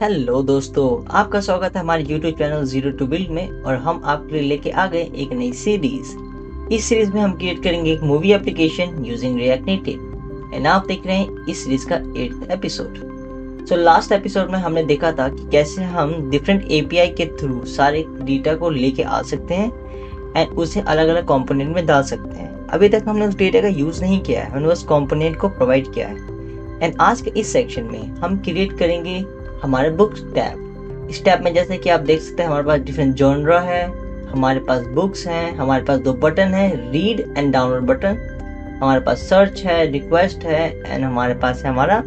Hello दोस्तों, आपका स्वागत है हमारे YouTube channel zero to build में। और हम आपके लिए लेके आ गए एक नई सीरीज। इस सीरीज में हम क्रिएट करेंगे एक movie application using react native and आप देख रहे हैं इस सीरीज का 8th episode. So last episode में हमने देखा था कि कैसे हम डिफरेंट API के थ्रू सारे डेटा को लेके आ सकते हैं एंड उसे अलग अलग कंपोनेंट में डाल सकते हैं। अभी तक हमने उस डेटा का यूज नहीं किया है, हमने बस कंपोनेंट को प्रोवाइड किया है। एंड आज के इस सेक्शन में हम क्रिएट करेंगे हमारे बुक्स टैब। इस टैब में जैसे कि आप देख सकते हैं हमारे पास डिफरेंट जॉनरा है, हमारे पास बुक्स हैं, हमारे पास 2 बटन है, रीड एंड डाउनलोड बटन, हमारे पास सर्च है, रिक्वेस्ट है एंड हमारे पास है हमारा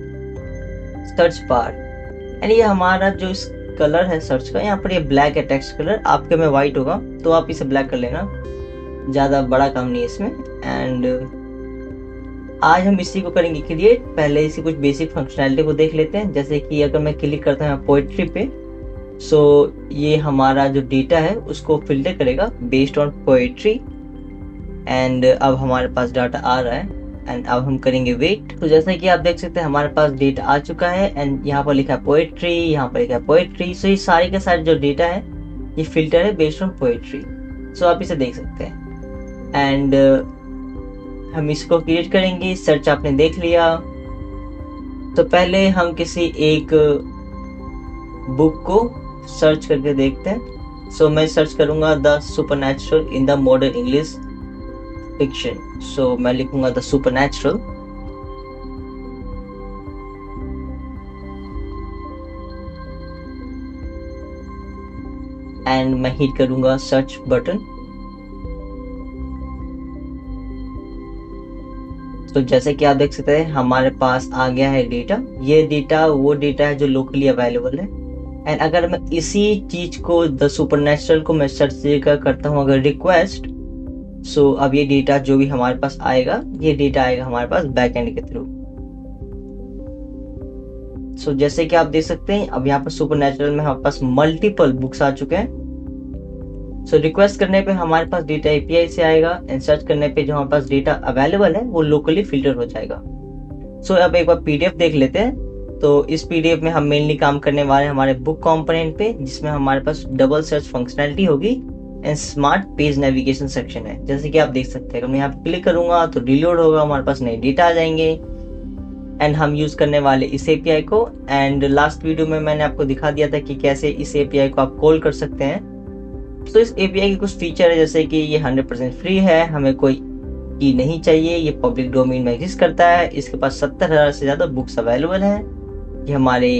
सर्च बार। एंड ये हमारा जो इस कलर है सर्च का, यहाँ पर ये ब्लैक है टेक्स्ट कलर, आपके में व्हाइट होगा तो आप इसे ब्लैक कर लेना, ज़्यादा बड़ा काम नहीं है इसमें। एंड आज हम इसी को करेंगे क्रिएट। पहले इसी कुछ बेसिक फंक्शनैलिटी को देख लेते हैं। जैसे कि अगर मैं क्लिक करता हूँ पोएट्री पे, सो ये हमारा जो डेटा है उसको फिल्टर करेगा बेस्ड ऑन पोएट्री। एंड अब हमारे पास डाटा आ रहा है एंड अब हम करेंगे वेट। तो जैसे कि आप देख सकते हैं हमारे पास डेटा आ चुका है एंड यहाँ पर लिखा है पोएट्री, यहाँ पर लिखा है पोएट्री। सो ये सारे के सारे जो डेटा है ये फिल्टर है बेस्ड ऑन पोएट्री। सो आप इसे देख सकते हैं एंड हम इसको क्रिएट करेंगे। सर्च आपने देख लिया, तो पहले हम किसी एक बुक को सर्च करके देखते हैं। सो मैं सर्च करूंगा the supernatural in the modern English fiction. So मैं लिखूंगा द सुपरनैचुरल एंड मैं हिट करूंगा सर्च बटन। तो जैसे कि आप देख सकते हैं हमारे पास आ गया है डेटा। ये डेटा वो डेटा है जो लोकली अवेलेबल है। एंड अगर मैं इसी चीज को द सुपरनैचुरल को मैं सर्च करता हूँ अगर रिक्वेस्ट, सो अब ये डेटा जो भी हमारे पास आएगा, ये डेटा आएगा हमारे पास बैक एंड के थ्रू। सो जैसे कि आप देख सकते हैं अब यहाँ पर सुपरनैचुरल में हमारे पास मल्टीपल बुक्स आ चुके हैं। सो रिक्वेस्ट करने पे हमारे पास डेटा API से आएगा एंड सर्च करने पे जो हमारे पास डेटा अवेलेबल है वो लोकली फिल्टर हो जाएगा। सो अब एक बार PDF देख लेते हैं। तो इस PDF में हम मेनली काम करने वाले हैं हमारे बुक कंपोनेंट पे, जिसमें हमारे पास डबल सर्च फंक्शनैलिटी होगी and smart page navigation section है। जैसे कि आप देख सकते हैं अगर मैं यहाँ पे क्लिक करूंगा तो रिलोड होगा, हमारे पास नए डेटा आ जाएंगे एंड हम यूज करने वाले इस API को। एंड लास्ट वीडियो में मैंने आपको दिखा दिया था कि कैसे इस API को आप कॉल कर सकते हैं। तो इस API की कुछ फीचर है जैसे कि ये 100% फ्री है, हमें कोई की नहीं चाहिए, ये पब्लिक डोमेन में एग्जिस्ट करता है, इसके पास 70,000 से ज़्यादा बुक्स अवेलेबल हैं, ये हमारे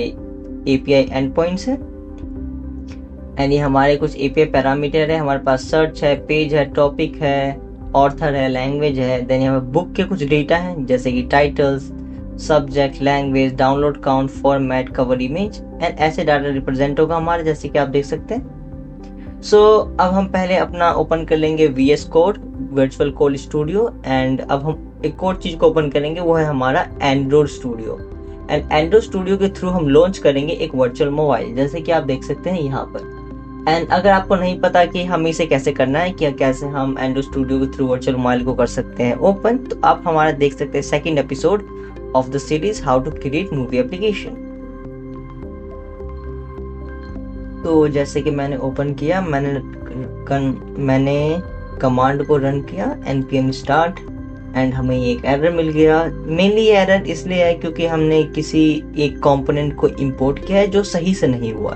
API एंड पॉइंट्स हैं एंड ये हमारे कुछ API पैरामीटर है। हमारे पास सर्च है, पेज है, टॉपिक है, ऑथर है, लैंग्वेज है। देन यहाँ पे बुक के कुछ डेटा हैं जैसे कि titles, subject, language, download count, format, cover image and ऐसे डाटा रिप्रेजेंट होगा हमारे, जैसे कि आप देख सकते हैं। सो अब हम पहले अपना ओपन कर लेंगे VS code virtual call studio and अब हम एक और चीज को ओपन करेंगे, वो है हमारा Android studio. And Android studio के थ्रू हम लॉन्च करेंगे एक वर्चुअल मोबाइल, जैसे कि आप देख सकते हैं यहाँ पर। एंड अगर आपको नहीं पता कि हम इसे कैसे करना है, कि कैसे हम एंड्रॉइड स्टूडियो के थ्रू वर्चुअल मोबाइल को कर सकते हैं ओपन, तो आप हमारा देख सकते हैं 2nd episode of the series how to create movie application. तो जैसे कि मैंने ओपन किया, मैंने कमांड को रन किया npm start एंड हमें एक एरर मिल गया। मेनली ये एरर इसलिए है क्योंकि हमने किसी एक कंपोनेंट को इंपोर्ट किया है जो सही से नहीं हुआ,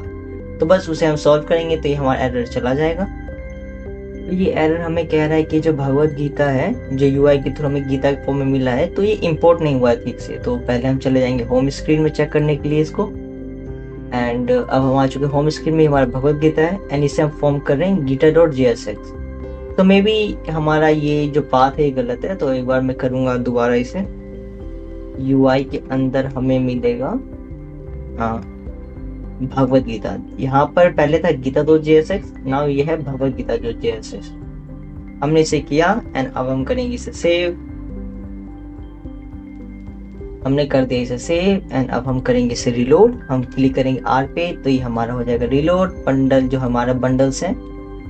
तो बस उसे हम सॉल्व करेंगे तो ये हमारा एरर चला जाएगा। तो ये एरर हमें कह रहा है कि जो भगवत गीता है जो UI के थ्रू हमें गीता के फॉर्म में मिला है, तो ये इंपोर्ट नहीं हुआ है ठीक से। तो पहले हम चले जाएंगे होम स्क्रीन में चेक करने के लिए इसको। एंड अब हम आ चुके होम स्क्रीन में, हमारा भगवत गीता है एंड इसे हम फॉर्म कर रहे हैं gita.jsx। तो मे बी हमारा ये जो पाथ है ये गलत है, तो एक बार मैं करूँगा दोबारा इसे। UI के अंदर हमें मिलेगा हाँ भगवत गीता, यहाँ पर पहले था gita.jsx, नाउ ये है भगवत गीता.jsx। हमने इसे किया एंड अब हम करेंगे इसे सेव। हमने कर दिया इसे सेव एंड अब हम करेंगे इसे रिलोड। हम क्लिक करेंगे R पे तो ये हमारा हो जाएगा रिलोड। बंडल जो हमारा बंडल्स हैं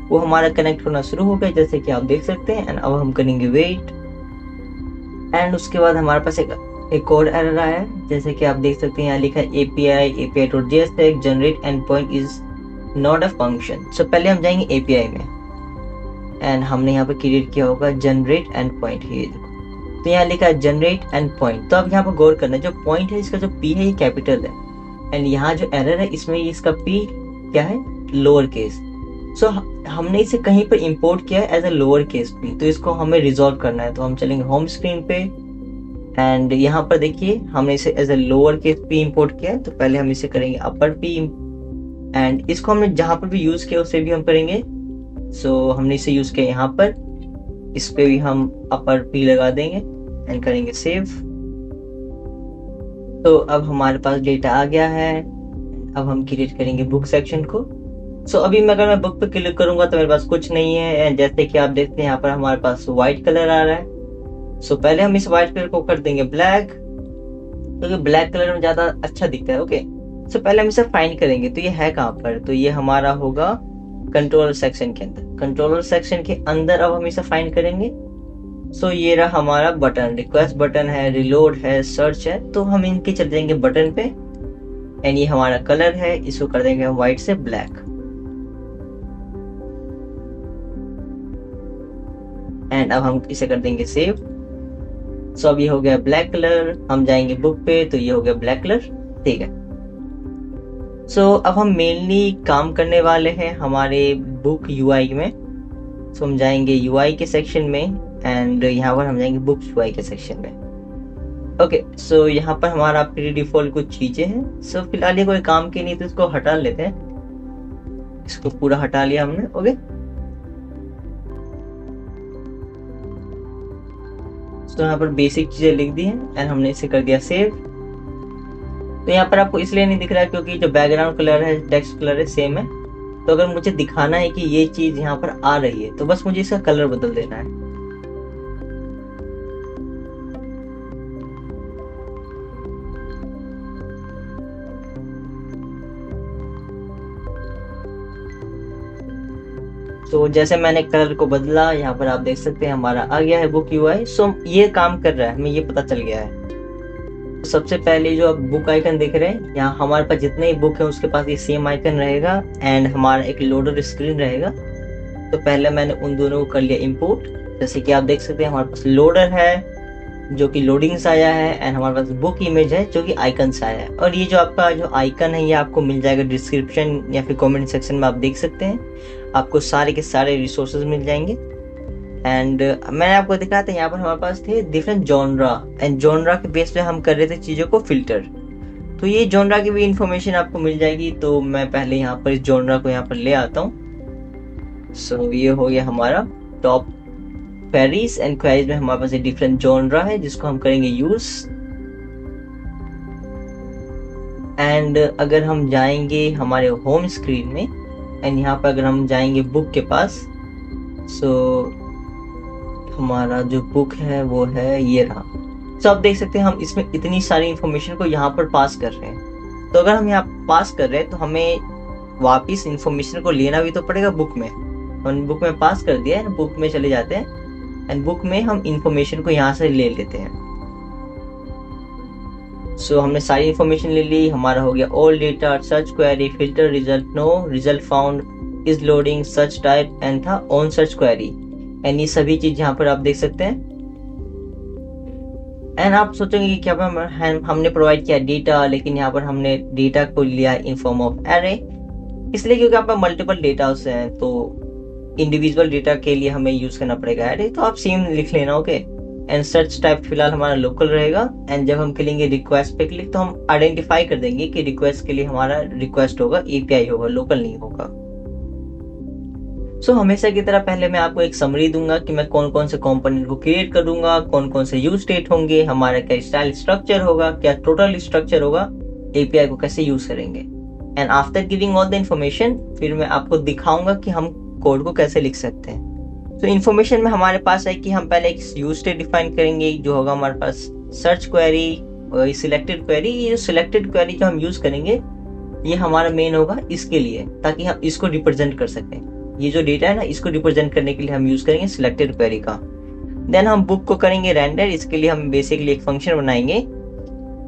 वो हमारा कनेक्ट होना शुरू हो गया, जैसे कि आप देख सकते हैं। एंड अब हम करेंगे वेट एंड उसके बाद हमारे पास एक एक और एरर आया है, जैसे कि आप देख सकते हैं यहाँ लिखा है API dot JSX generate endpoint is not a function. So पहले हम जाएंगे API में एंड हमने यहाँ पर क्रिएट किया होगा जनरेट एंड पॉइंट। ये देखो, तो यहाँ लिखा है जनरेट एंड पॉइंट। तो अब यहाँ पर गौर करना, जो पॉइंट है इसका जो P है ये कैपिटल है, एंड यहाँ जो एरर है इसमें इसका P क्या है, लोअर केस। सो हमने इसे कहीं पर इंपोर्ट किया है as a lower case P, तो इसको हमें रिजॉल्व करना है। तो हम चलेंगे होम स्क्रीन पे एंड यहाँ पर देखिए हमने इसे as a lower case P import किया है। तो पहले हम इसे करेंगे अपर P एंड इसको हमने जहाँ पर भी यूज किया उसे भी हम करेंगे। सो हमने इसे यूज किया यहाँ पर, इस पे भी हम अपर P लगा देंगे एंड करेंगे सेव। तो अब हमारे पास डेटा आ गया है। अब हम क्रिएट करेंगे बुक सेक्शन को। सो अभी अगर मैं बुक पे क्लिक करूंगा तो मेरे पास कुछ नहीं है, जैसे कि आप देखते हैं यहाँ पर हमारे पास व्हाइट कलर आ रहा है। सो पहले हम इस व्हाइट कलर को कर देंगे ब्लैक, क्योंकि ब्लैक कलर में ज्यादा अच्छा दिखता है। ओके, सो पहले हम इसे फाइंड करेंगे। तो ये है कहाँ पर, तो ये हमारा होगा कंट्रोलर सेक्शन के अंदर। कंट्रोलर सेक्शन के अंदर अब हम इसे फाइंड करेंगे। सो ये रहा हमारा बटन, रिक्वेस्ट बटन है, रिलोड है, सर्च है। तो हम इनके चल जाएंगे बटन पे एंड ये हमारा कलर है, इसको कर देंगे हम व्हाइट से ब्लैक एंड अब हम इसे कर देंगे सेव। सो अब ये हो गया ब्लैक कलर। हम जाएंगे बुक पे तो ये हो गया ब्लैक कलर, ठीक है। सो अब हम मेनली काम करने वाले हैं हमारे बुक UI में। सो हम जाएंगे UI के सेक्शन में एंड यहाँ पर हम जाएंगे बुक UI के सेक्शन में। ओके, सो यहाँ पर हमारा प्री डिफॉल्ट कुछ चीजें हैं। सो फिलहाल ये कोई काम की नहीं, तो इसको हटा लेते हैं। इसको पूरा हटा लिया हमने। ओके, तो यहाँ पर बेसिक चीजें लिख दी हैं एंड हमने इसे कर दिया सेव। तो यहाँ पर आपको इसलिए नहीं दिख रहा है क्योंकि जो बैकग्राउंड कलर है, टेक्स्ट कलर है, सेम है। तो अगर मुझे दिखाना है कि ये चीज यहाँ पर आ रही है तो बस मुझे इसका कलर बदल देना है। तो जैसे मैंने कलर को बदला, यहाँ पर आप देख सकते हैं हमारा आ गया है बुक UI। सो ये काम कर रहा है, हमें ये पता चल गया है। तो सबसे पहले जो आप बुक आइकन देख रहे हैं, यहाँ हमारे पास जितने ही बुक है उसके पास ये सेम आइकन रहेगा एंड हमारा एक लोडर स्क्रीन रहेगा। तो पहले मैंने उन दोनों को कर लिया इंपोर्ट। जैसे कि आप देख सकते हैं हमारे पास लोडर है जो कि लोडिंग से आया है एंड हमारे पास बुक इमेज है जो कि आइकन से आया है। और ये जो आपका जो आइकन है ये आपको मिल जाएगा डिस्क्रिप्शन या फिर कमेंट सेक्शन में, आप देख सकते हैं। आपको सारे के सारे रिसोर्सेज मिल जाएंगे एंड मैंने आपको दिखाया था यहाँ पर हमारे पास थे डिफरेंट जॉनरा एंड जॉनरा के बेस पे हम कर रहे थे चीज़ों को फिल्टर। तो ये जॉनरा की भी इंफॉर्मेशन आपको मिल जाएगी। तो मैं पहले यहाँ पर इस जॉनरा को यहाँ पर ले आता हूँ। सो ये हो गया हमारा टॉप क्वेरीज एंड क्वेरीज में हमारे पास एक डिफरेंट जॉनरा है जिसको हम करेंगे यूज। एंड अगर हम जाएंगे हमारे होम स्क्रीन में एंड यहाँ पर अगर हम जाएंगे बुक के पास, सो हमारा जो बुक है वो है ये रहा। सो आप देख सकते हैं हम इसमें इतनी सारी इंफॉर्मेशन को यहाँ पर पास कर रहे हैं। तो अगर हम यहाँ पास कर रहे हैं तो हमें वापिस इंफॉर्मेशन को लेना भी तो पड़ेगा बुक में। हमने बुक में पास कर दिया है, बुक में चले जाते हैं एंड बुक में हम इंफॉर्मेशन को यहाँ से ले लेते हैं। सो हमने सारी इंफॉर्मेशन ले ली। हमारा हो गया all data, search query, filter result, no result found, is loading, search type and था ऑन सर्च क्वेरी एंड ये सभी चीज यहाँ पर आप देख सकते हैं। एंड आप सोचेंगे कि क्या हमने प्रोवाइड किया डेटा, लेकिन यहाँ पर हमने डेटा को लिया इन फॉर्म ऑफ एरे, इसलिए क्योंकि आप मल्टीपल डेटा हैं तो इंडिविजुअल डेटा के लिए हमें यूज करना पड़ेगा एरे। तो आप सेम लिख लेना। ओके, एंड सर्च टाइप फिलहाल हमारा लोकल रहेगा एंड जब हम करेंगे रिक्वेस्ट पे क्लिक तो हम आइडेंटिफाई कर देंगे कि रिक्वेस्ट के लिए हमारा रिक्वेस्ट होगा, API होगा, लोकल नहीं होगा। सो हमेशा की तरह पहले मैं आपको एक समरी दूंगा कि मैं कौन कौन से कंपोनेंट को क्रिएट करूंगा, कौन कौन से यूज स्टेट होंगे, हमारा क्या स्टाइल स्ट्रक्चर होगा, क्या टोटल स्ट्रक्चर होगा, API को कैसे यूज करेंगे। And after giving all the information फिर मैं आपको दिखाऊंगा कि हम कोड को कैसे लिख सकते हैं। तो इन्फॉर्मेशन में हमारे पास है कि हम पहले एक यूज स्टेट डिफाइन करेंगे जो होगा हमारे पास सर्च क्वेरी और सिलेक्टेड क्वेरी। ये सिलेक्टेड क्वेरी जो हम यूज करेंगे ये हमारा मेन होगा इसके लिए, ताकि हम इसको रिप्रेजेंट कर सकें। ये जो डेटा है ना इसको रिप्रेजेंट करने के लिए हम यूज करेंगे सिलेक्टेड क्वेरी का। देन हम बुक को करेंगे रेंडर। इसके लिए हम बेसिकली एक फंक्शन बनाएंगे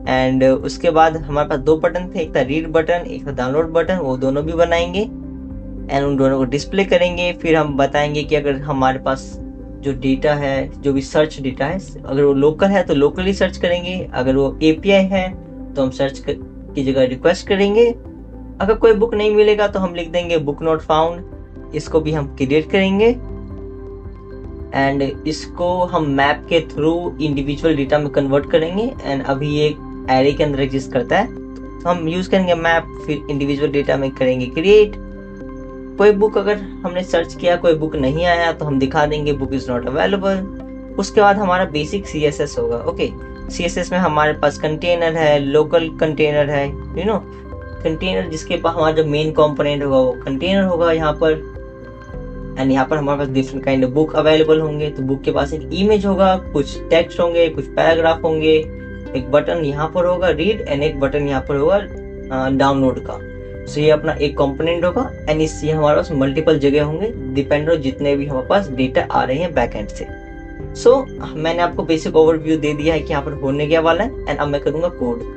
एंड उसके बाद हमारे पास दो बटन थे, एक था रीड बटन, एक था डाउनलोड बटन, वो दोनों भी बनाएंगे एंड उन दोनों को डिस्प्ले करेंगे। फिर हम बताएंगे कि अगर हमारे पास जो डेटा है, जो भी सर्च डेटा है, अगर वो लोकल है तो लोकली सर्च करेंगे, अगर वो एपीआई है तो हम सर्च की जगह रिक्वेस्ट करेंगे। अगर कोई बुक नहीं मिलेगा तो हम लिख देंगे बुक नॉट फाउंड, इसको भी हम क्रिएट करेंगे एंड इसको हम मैप के थ्रू इंडिविजुअल डेटा में कन्वर्ट करेंगे। एंड अभी ये एरे के अंदर एग्जिस्ट करता है, तो हम यूज करेंगे मैप, फिर इंडिविजुअल डेटा में करेंगे क्रिएट। कोई बुक अगर हमने सर्च किया, कोई बुक नहीं आया तो हम दिखा देंगे बुक इज नॉट अवेलेबल। उसके बाद हमारा बेसिक सीएसएस होगा। ओके, सीएसएस में हमारे पास कंटेनर है, लोकल कंटेनर है, यू नो कंटेनर, जिसके पास हमारा जो मेन कंपोनेंट होगा वो कंटेनर होगा यहाँ पर। एंड यहाँ पर हमारे पास different kind of book available होंगे। तो बुक के पास एक इमेज होगा, कुछ टेक्स्ट होंगे, कुछ पैराग्राफ होंगे, एक बटन यहाँ पर होगा रीड एंड एक बटन यहाँ पर होगा डाउनलोड का। सो ये अपना एक कंपोनेंट होगा एंड इससे हमारे पास मल्टीपल जगह होंगे, डिपेंड हो जितने भी हमारे पास डेटा आ रहे हैं बैकएंड से। सो मैंने आपको बेसिक ओवरव्यू दे दिया है कि यहाँ पर होने क्या वाला है एंड अब मैं करूंगा कोड।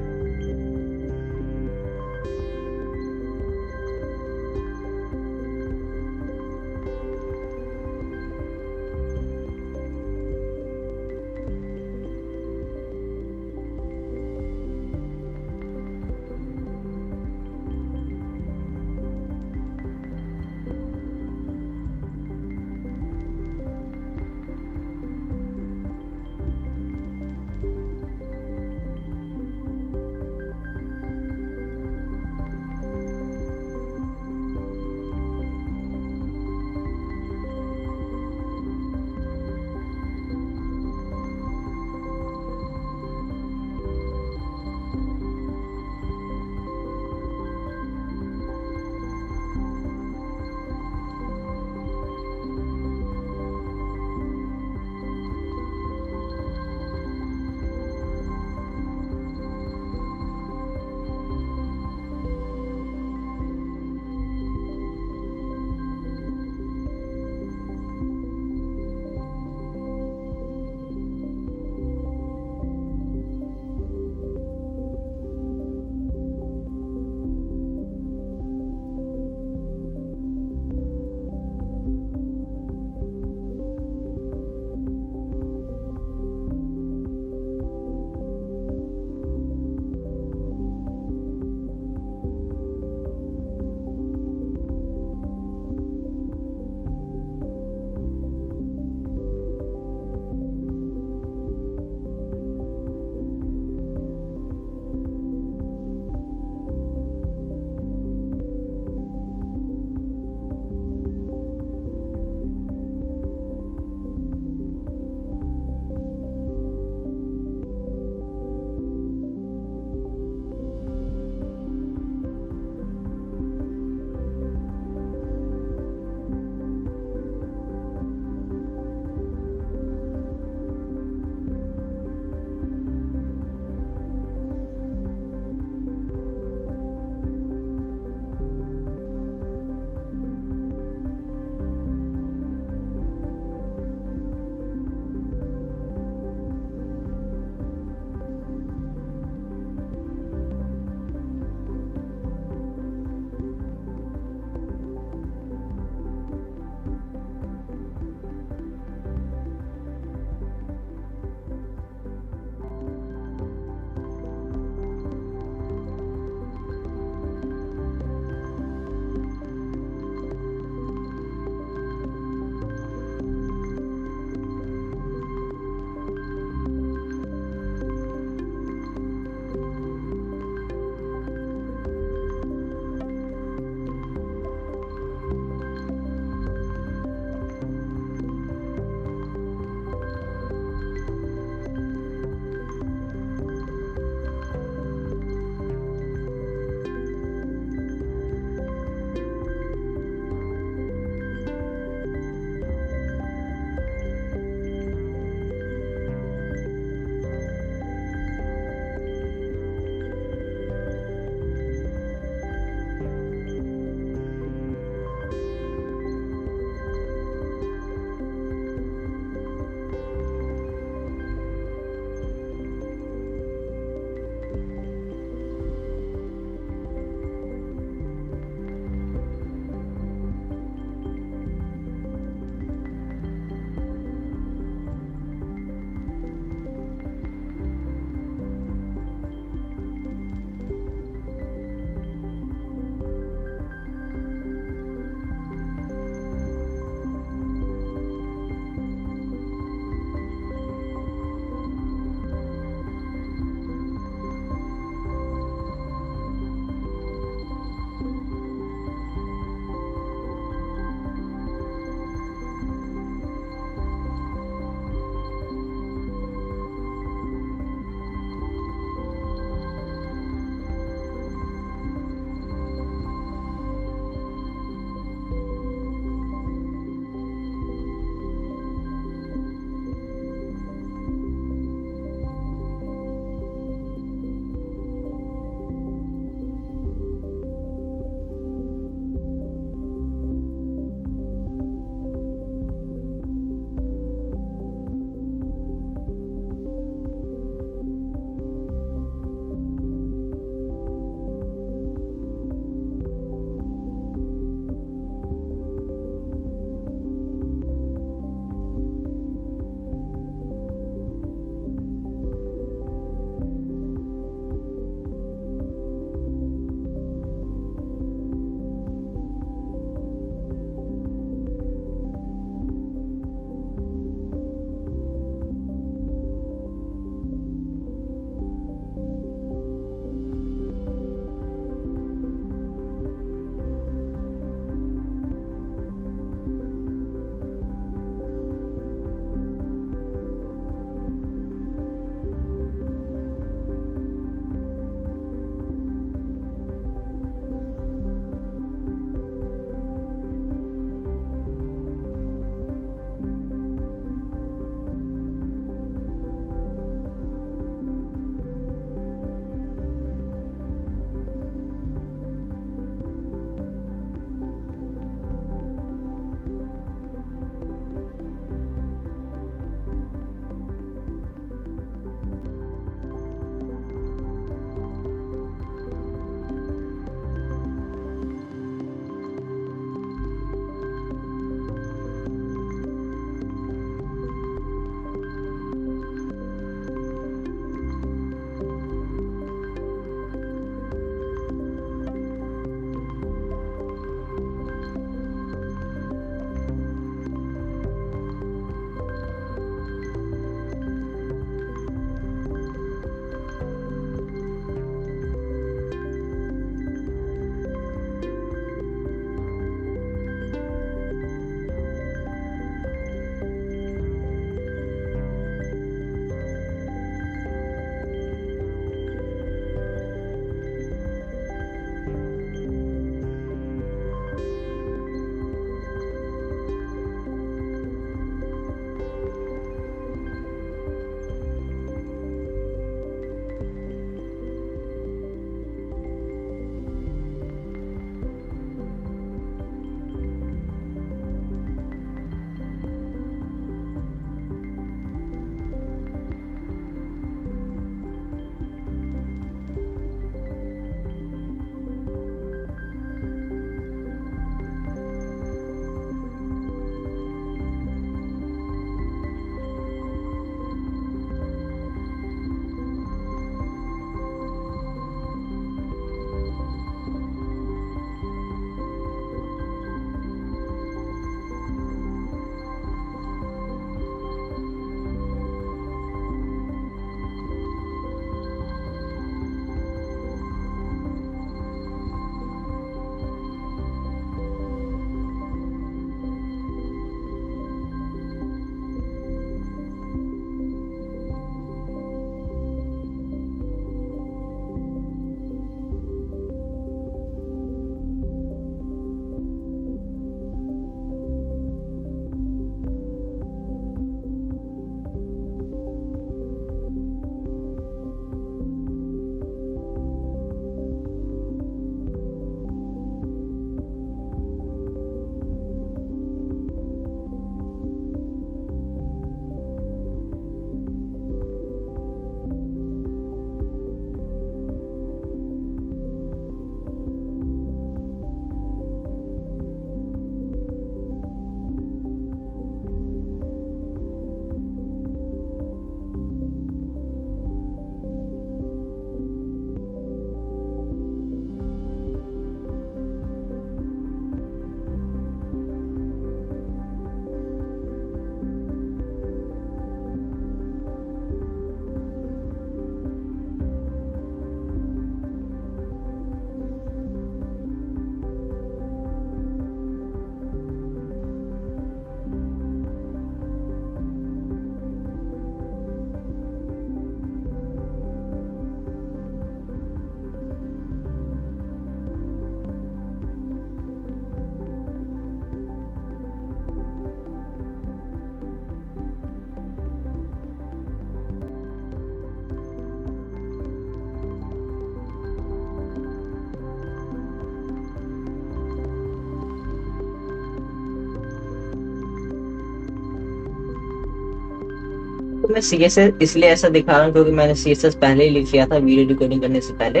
तो मैं CSS इसलिए ऐसा दिखा रहा हूँ क्योंकि मैंने CSS पहले ही लिख लिया था वीडियो रिकॉर्डिंग करने से पहले।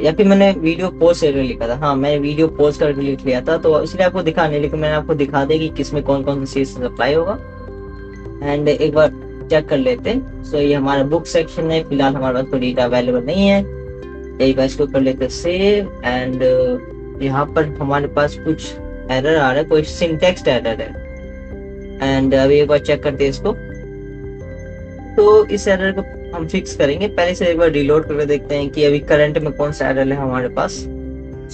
या फिर मैंने वीडियो पोस्ट करके लिखा था। हाँ, मैंने वीडियो पोस्ट करके लिख लिया था, तो इसलिए आपको दिखा नहीं, लेकिन मैंने आपको दिखा दिया कि किसमें कौन कौन सा CSS अप्लाई होगा। एंड एक बार चेक कर लेते हैं। ये हमारा बुक सेक्शन है, फिलहाल हमारे पास कोई डेटा अवेलेबल नहीं है। एक बार इसको कर लेते सेव। एंड यहाँ पर हमारे पास कुछ एरर आ रहा है, कोई सिंटेक्स एरर है। एंड अभी एक बार चेक करते हैं इसको। तो इस एरर को हम फिक्स करेंगे। पहले से एक बार रिलोड करके देखते हैं कि अभी करंट में कौन सा एरर है हमारे पास।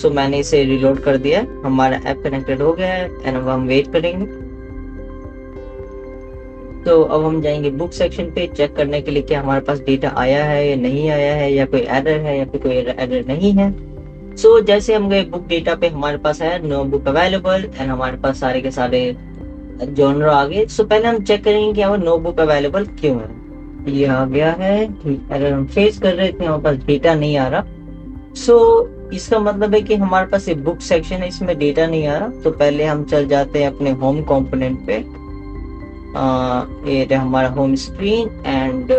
मैंने इसे रिलोड कर दिया है, हमारा ऐप कनेक्टेड हो गया है। एंड अब हम वेट करेंगे। तो अब हम जाएंगे बुक सेक्शन पे चेक करने के लिए कि हमारे पास डेटा आया है या नहीं आया है, या कोई एरर है या फिर कोई एरर नहीं है। जैसे हम गए बुक डेटा पे, हमारे पास है नो बुक अवेलेबल। एंड हमारे पास सारे के सारे जॉनर आ गए। पहले हम चेक करेंगे कि हमारा नो बुक अवेलेबल क्यों है। ये आ गया है, एरर हम फेस कर रहे थे, हमारे पास डेटा नहीं आ रहा। इसका मतलब है कि हमारे पास ये बुक सेक्शन है, इसमें डेटा नहीं आ रहा। तो पहले हम चल जाते हैं अपने होम कंपोनेंट पे। ये हमारा होम स्क्रीन। एंड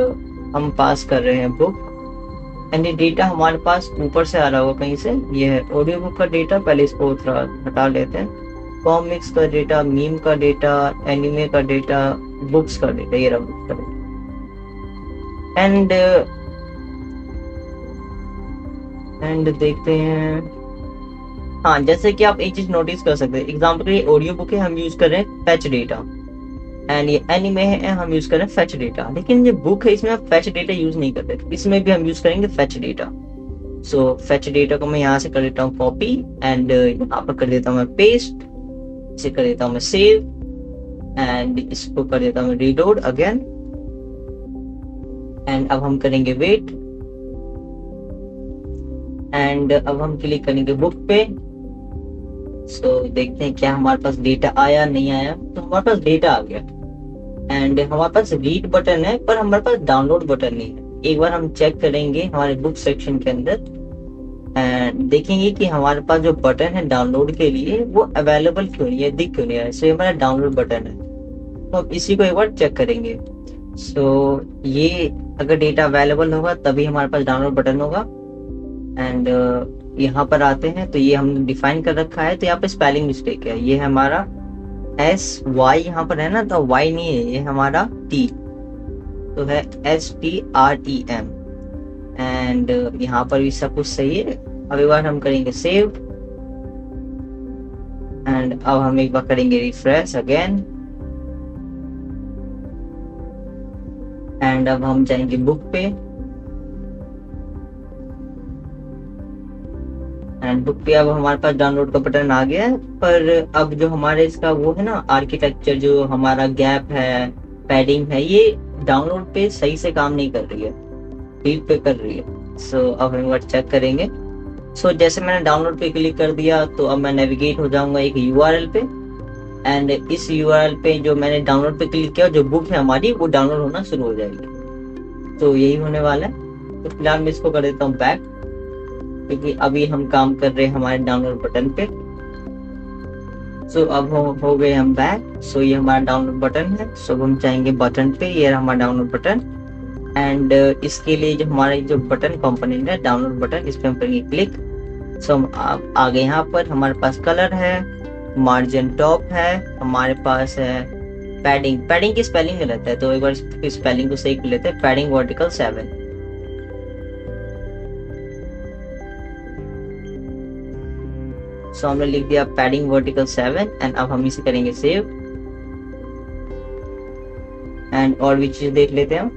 हम पास कर रहे हैं बुक। एंड ये डेटा हमारे पास ऊपर से आ रहा होगा कहीं से। ये है ऑडियो बुक का डेटा, पहले इसको थोड़ा हटा लेते हैं। कॉमिक्स का डेटा, मीम का डेटा, एनिमे का डेटा, बुक्स का डेटा, ये रहा बुक्स का डेटा। एंड देखते हैं। हाँ, जैसे कि आप एक चीज नोटिस कर सकते हैं, एग्जाम्पल के लिए ऑडियो बुक है, हम यूज कर रहे हैं फैच डेटा। एंड ये एनिमे है, हम यूज कर रहे हैं फैच डेटा। लेकिन ये बुक है, इसमें आप फैच डेटा यूज नहीं करते, इसमें भी हम यूज करेंगे फैच डेटा। फैच डेटा को मैं यहाँ से कर देता हूँ कॉपी। एंड यहाँ पर कर देता हूँ मैं पेस्ट। इसे कर देता हूँ मैं सेव। एंड इसको कर देता हूँ रीलोड अगेन। एंड अब हम करेंगे वेट। एंड अब हम क्लिक करेंगे बुक पे। देखते हैं क्या हमारे पास डेटा आया नहीं आया। तो हमारे पास डेटा आ गया। एंड हमारे पास रीड बटन है, पर हमारे पास डाउनलोड बटन नहीं है। एक बार हम चेक करेंगे हमारे बुक सेक्शन के अंदर एंड देखेंगे कि हमारे पास जो बटन है डाउनलोड के लिए वो अवेलेबल क्यों नहीं है, दिख क्यों नहीं है। हमारा डाउनलोड बटन है, तो अब इसी को एक बार चेक करेंगे। ये अगर डेटा अवेलेबल होगा तभी हमारे पास डाउनलोड बटन होगा। एंड यहाँ पर आते हैं, तो ये हमने डिफाइन कर रखा है। तो यहाँ पे स्पेलिंग मिस्टेक है, ये हमारा SY यहाँ पर है ना, तो Y नहीं है, ये हमारा T, तो है STREM। एंड यहाँ पर भी सब कुछ सही है। अब एक बार हम करेंगे सेव। एंड अब हम एक बार करेंगे रिफ्रेश अगेन। एंड अब हम जाएंगे बुक पे। एंड बुक पे अब हमारे पास डाउनलोड का बटन आ गया है। पर अब जो हमारे इसका वो है ना आर्किटेक्चर, जो हमारा गैप है, पैडिंग है, ये डाउनलोड पे सही से काम नहीं कर रही है, रीड पे कर रही है। अब हम एक बार चेक करेंगे। जैसे मैंने डाउनलोड पे क्लिक कर दिया, तो अब मैं नेविगेट हो जाऊंगा एक URL पे। एंड इस URL पे जो मैंने डाउनलोड पे क्लिक किया, जो बुक है हमारी वो डाउनलोड होना शुरू हो जाएगी। तो यही होने वाला है। तो फिलहाल मैं इसको कर देता हूँ बैक, क्योंकि अभी हम काम कर रहे हैं हमारे डाउनलोड बटन पे। अब हो गए हम बैक। ये हमारा डाउनलोड बटन है। अब हम चाहेंगे बटन पे, ये हमारा डाउनलोड बटन। एंड इसके लिए जो हमारा जो बटन कंपोनेंट है डाउनलोड बटन, इस पे हम करेंगे क्लिक। हम आगे यहाँ पर हमारे पास कलर है, मार्जिन टॉप है, हमारे पास है पैडिंग की स्पेलिंग गलत है, तो एक बार स्पेलिंग को सही कर लेते हैं। Padding vertical 7। हमने लिख दिया पैडिंग वर्टिकल 7। एंड अब हम इसे करेंगे सेव। एंड और भी चीज देख लेते हैं हम।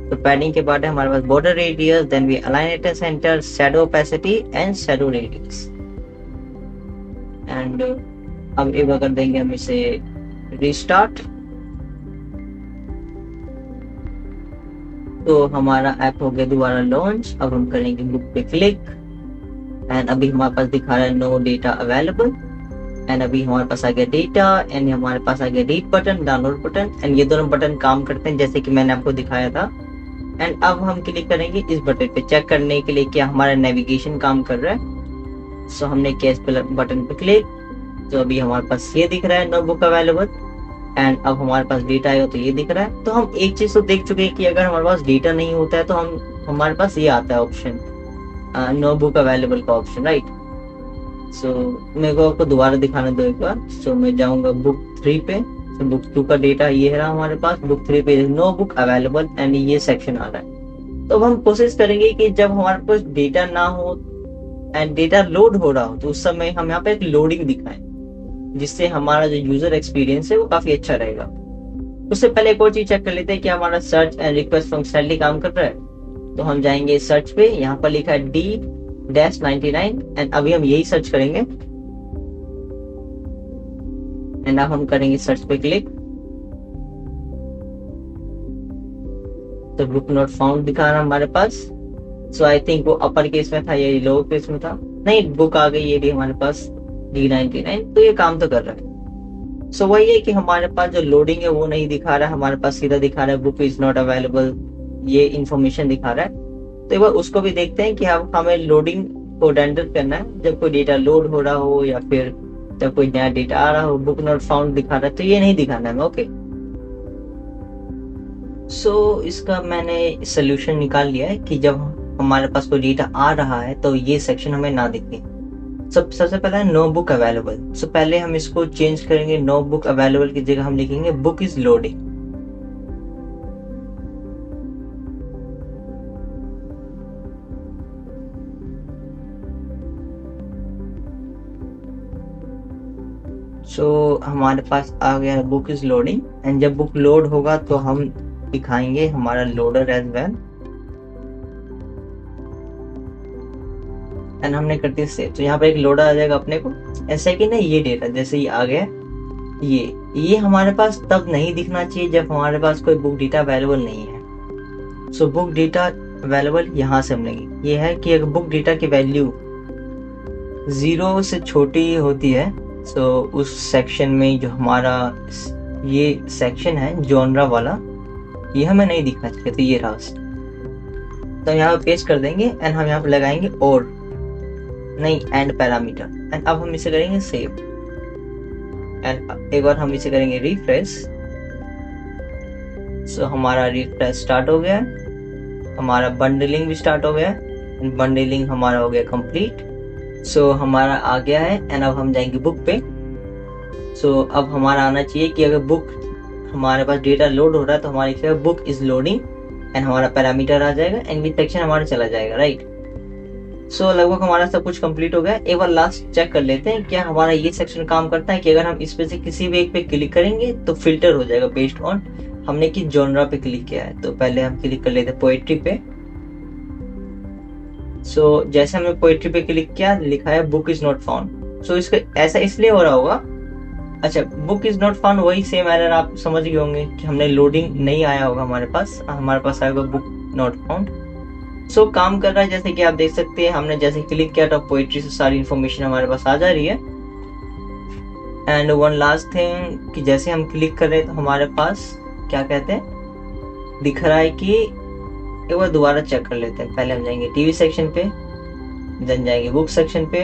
तो पैडिंग के बाद है हमारे पास border radius, then we align at center, shadow opacity and shadow radius. And अब एक बार कर देंगे हम इसे रिस्टार्ट। तो हमारा ऐप हो गया दोबारा लॉन्च। अब हम करेंगे बुक पे क्लिक। एंड अभी हमारे पास दिखा रहा है नो डेटा अवेलेबल। एंड अभी हमारे पास आ गया डेटा। एंड हमारे पास आ गया read button, download button. And ये दोनों बटन काम करते हैं जैसे कि मैंने आपको दिखाया था। एंड अब हम क्लिक करेंगे इस बटन पे चेक करने के लिए क्या हमारा नेविगेशन काम कर रहा है। हमने किया इस बटन पे क्लिक। तो अभी हमारे पास ये दिख रहा है नो बुक अवेलेबल। एंड अब हमारे पास डेटा आएगा तो ये दिख रहा है। तो हम एक चीज तो देख चुके हैं कि अगर हमारे पास डेटा नहीं होता है तो हमारे पास ये आता है ऑप्शन, नो बुक अवेलेबल का ऑप्शन, राइट। सो मेरे को आपको दोबारा दिखाने दो एक बार। सो मैं जाऊंगा बुक 3 पे। तो बुक 2 का डेटा ये रहा हमारे पास, बुक 3 पे नो बुक अवेलेबल एंड ये सेक्शन आ रहा है। तो अब हम कोशिश करेंगे कि जब हमारे पास डेटा ना हो एंड डेटा लोड हो रहा हो तो उस समय हम यहाँ पे एक लोडिंग दिखाएं, जिससे हमारा जो यूजर एक्सपीरियंस है वो काफी अच्छा रहेगा। उससे पहले एक और चीज चेक कर लेते हैं कि हमारा सर्च एंड रिक्वेस्ट फंक्शनलिटी काम कर रहा है। तो हम जाएंगे सर्च पे, यहाँ पर लिखा है D-99 एंड अभी हम यही सर्च करेंगे एंड अब हम करेंगे सर्च पे क्लिक। तो बुक नॉट फाउंड दिखा रहा हमारे पास। सो आई थिंक वो अपर केस में था या लोअर केस में था, नहीं बुक आ गई ये भी हमारे पास D-99। तो ये काम तो कर रहा है। सो वही है कि हमारे पास जो लोडिंग है वो नहीं दिखा रहा है, हमारे पास सीधा दिखा रहा है बुक इज नॉट अवेलेबल, ये इंफॉर्मेशन दिखा रहा है। तो एक बार उसको भी देखते हैं कि हमें लोडिंग को रेंडर करना है जब कोई डेटा लोड हो रहा हो या फिर जब कोई नया डेटा आ रहा हो। बुक नॉट फाउंड दिखा रहा है तो ये नहीं दिखाना है, ओके। सो इसका मैंने सोल्यूशन निकाल लिया है कि जब हमारे पास कोई डेटा आ रहा है तो ये सेक्शन हमें ना दिखे। सबसे पहला है नो बुक अवेलेबल। सो पहले हम इसको चेंज करेंगे, नो बुक अवेलेबल की जगह हम लिखेंगे बुक इज लोडिंग। सो हमारे पास आ गया है बुक इज लोडिंग एंड जब बुक लोड होगा तो हम दिखाएंगे हमारा लोडर एज वेल एंड हमने कर दिया सेव। तो यहाँ पर एक लोडर आ जाएगा अपने को। ऐसा कि ना ये डेटा जैसे ही आ गया, ये हमारे पास तब नहीं दिखना चाहिए जब हमारे पास कोई बुक डेटा अवेलेबल नहीं है। सो बुक डेटा अवेलेबल यहाँ से हम लेंगे, ये है कि अगर बुक डेटा की वैल्यू 0 से छोटी होती है सो उस सेक्शन में जो हमारा ये सेक्शन है जॉनरा वाला, ये हमें नहीं दिखना चाहिए। तो ये रहा। तो यहाँ पे पेस्ट कर देंगे एंड हम यहाँ पे लगाएंगे और नहीं एंड पैरामीटर एंड अब हम इसे करेंगे सेव एंड एक बार हम इसे करेंगे रिफ्रेश। सो हमारा रिफ्रेश स्टार्ट हो गया, हमारा बंडलिंग भी स्टार्ट हो गया एंड बंडलिंग हमारा हो गया कंप्लीट। सो हमारा आ गया है एंड अब हम जाएंगे बुक पे। सो अब हमारा आना चाहिए कि अगर बुक हमारे पास डेटा लोड हो रहा है तो हमारी लिखेगा बुक इज लोडिंग एंड हमारा पैरामीटर आ जाएगा एंड ये सेक्शन हमारा चला जाएगा, राइट। सो लगभग हमारा सब कुछ कंप्लीट हो गया। एक बार लास्ट चेक कर लेते हैं क्या हमारा ये सेक्शन काम करता है कि अगर हम इस पे से किसी भी एक पे क्लिक करेंगे तो फिल्टर हो जाएगा बेस्ड ऑन हमने किस जॉनरा पे क्लिक किया है। तो पहले हम क्लिक कर लेते हैं पोएट्री पे। सो जैसे हमने पोएट्री पे क्लिक किया लिखा है बुक इज नॉट फाउंड। सो इसका ऐसा इसलिए हो रहा होगा, अच्छा बुक इज नॉट फाउंड वही सेम एरर आप समझ गए होंगे कि हमने लोडिंग नहीं आया होगा हमारे पास आएगा बुक नॉट फाउंड। सो काम कर रहा है जैसे कि आप देख सकते हैं, हमने जैसे क्लिक किया तो पोएट्री से सारी इन्फॉर्मेशन हमारे पास आ जा रही है। एंड वन लास्ट थिंग कि जैसे हम क्लिक कर रहे हैं तो हमारे पास क्या कहते हैं दिख रहा है कि एक बार दोबारा चेक कर लेते हैं। पहले हम जाएंगे टीवी सेक्शन पे, देन जाएंगे बुक सेक्शन पे,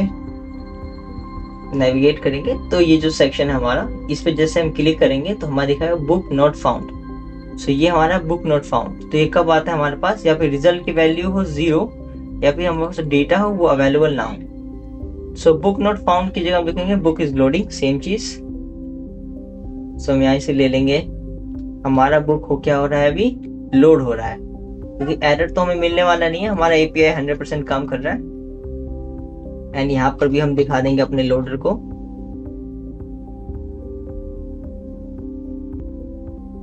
नेविगेट करेंगे तो ये जो सेक्शन है हमारा इस पे जैसे हम क्लिक करेंगे तो हमारा दिखाएगा बुक नॉट फाउंड। सो ये हमारा बुक नॉट फाउंड। तो ये कब आता है हमारे पास, या फिर रिजल्ट की वैल्यू हो 0 या फिर हमारे पास डेटा हो वो अवेलेबल ना हो। सो बुक नॉट फाउंड की जगह हम लिखेंगे बुक इज लोडिंग, सेम चीज। सो हम यहाँ से ले लेंगे हमारा बुक हो क्या हो रहा है अभी लोड हो रहा है, क्योंकि एरर तो हमें मिलने वाला नहीं है, हमारा एपीआई 100% काम कर रहा है। एंड यहाँ पर भी हम दिखा देंगे अपने लोडर को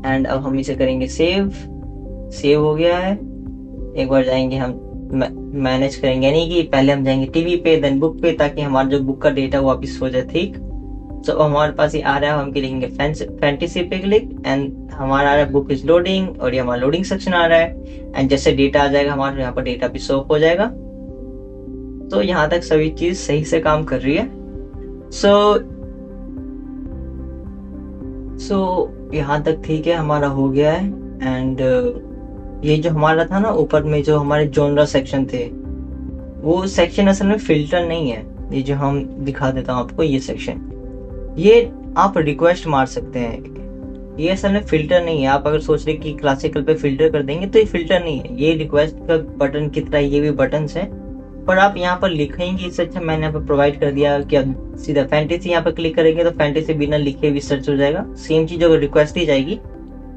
एंड अब हम इसे करेंगे सेव हो गया है। एक बार जाएंगे हम मैनेज करेंगे, यानी कि पहले हम जाएंगे टीवी पे देन बुक पे ताकि हमारा जो बुक का डेटा वापस हो जाए, ठीक। तो हमारे पास ये आ रहा है, हम लिखेंगे फैंटेसी पे क्लिक एंड हमारा आ रहा है बुक इज लोडिंग और ये हमारा लोडिंग सेक्शन आ रहा है एंड जैसे डेटा आ जाएगा हमारे यहाँ पर डेटा भी शो हो जाएगा। तो यहाँ तक सभी चीज सही से काम कर रही है। सो यहाँ तक ठीक है, हमारा हो गया है। एंड ये जो हमारा था ना ऊपर में जो हमारे जॉनरा सेक्शन थे वो सेक्शन असल में फिल्टर नहीं है, ये जो हम दिखा देता हूँ आपको ये सेक्शन, ये आप रिक्वेस्ट मार सकते हैं ये असल में फिल्टर नहीं है। आप अगर सोच रहे कि क्लासिकल पे फिल्टर कर देंगे तो ये फिल्टर नहीं है, ये रिक्वेस्ट का बटन की तरह ये भी बटन्स है। पर आप यहाँ पर लिखेंगे, इससे अच्छा मैंने यहाँ पर प्रोवाइड कर दिया कि आप सीधा फैंटेसी यहाँ पर क्लिक करेंगे तो फैंटेसी बिना लिखे भी सर्च हो जाएगा। सेम चीज अगर रिक्वेस्ट दी जाएगी,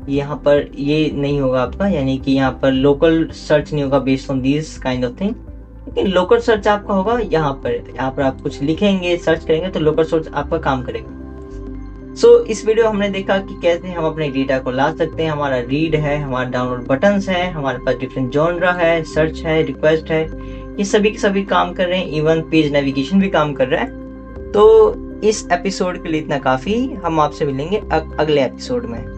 यहाँ पर ये नहीं होगा आपका, यानी कि यहाँ पर लोकल सर्च नहीं होगा based on this kind of thing, लेकिन लोकल सर्च आपका होगा यहाँ पर आप कुछ लिखेंगे, सर्च करेंगे तो लोकल सर्च आपका काम करेगा। इस वीडियो हमने देखा कि कैसे हम अपने डेटा को ला सकते हैं। हमारा रीड है, हमारा डाउनलोड बटन्स है, हमारे पास डिफरेंट जॉनरा है, सर्च है, रिक्वेस्ट है, ये सभी के सभी काम कर रहे हैं। इवन पेज नेविगेशन भी काम कर रहा है। तो इस एपिसोड के लिए इतना काफी। हम आपसे मिलेंगे अगले एपिसोड में।